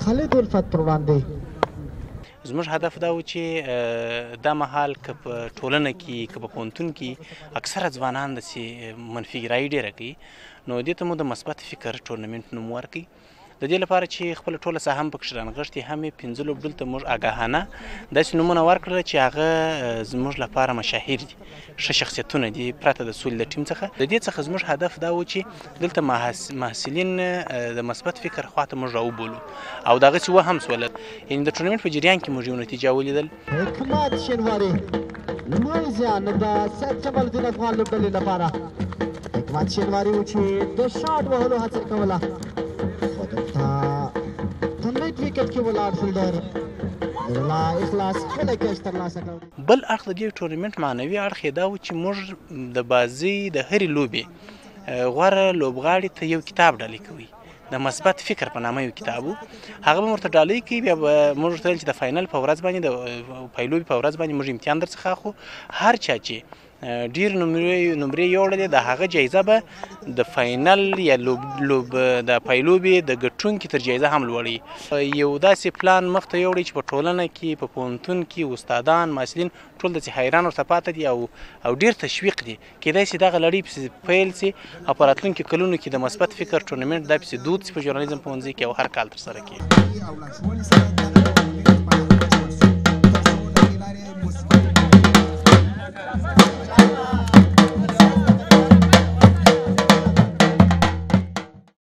خالد الفت پر وړاندې زموږ هدف دا و چې دا مهال که په ټولنه کې که په پوهنتون کې اکثره ځوانان داسې منفي ګرایي ډېره کوي نو دې ته مو د مثبت فکر ټورنمنټ نوم ورکړي د دې لپاره چې خپله ټوله ساحه هم پکښې رانغښتې هم یې 15 لوبډلو ته موږ آګاهانه داسې نومونه ورکړل چې هغه زموږ لپاره مشاهیر دي ښه شخصیتونه دي پرته د سولې د ټیم څخه د دې څخه زموږ هدف دا و چې دلته محصلین د مثبت فکر خواته موږ راوبولو او دغسې وهم سوله یعنې د ټورنمنټ په جریان کې موږ یو نتیجه ولیدل حکمت شینواري لوی زیان د سید جمال الدین افغان لوبډلې لپاره حکمت شینواري و چې د شاټ وهلو هڅه کوله بل اړخ د دې ټورنمنټ معنوي اړخ یې دا و چې موږ د بازۍ د هرې لوبې غوره لوبغاړي ته یو کتاب ډالۍ کوي د مثبت فکر په نامه یو کتاب و هغه به ورته ډالۍ کوي بیا به موږ ورته ویل چې د فاینل په ورځ باندې د پایلوبې په ورځ باندې موږ امتحان درڅخه اخلو هر چا چې ډیر نمرې یوړلې د هغه جایزه به د فاینل یا لوب د پایلوبې د ګټونکي تر جایزه هم لوړوي یو داسې پلان مخته یوړی چې په ټولنه کې په پوهنتون کې استادان محصلین ټول داسې حیران ورته پاته دي او ډیر تشویق دي کیدای شي دغه لړۍ پسې پیل سي او په راتلونکي کلونو کې د مثبت فکر ټورنمنټ دا پسې دود سي په ژورنالیزم پوهنځي کې او هر کال ترسره کیږي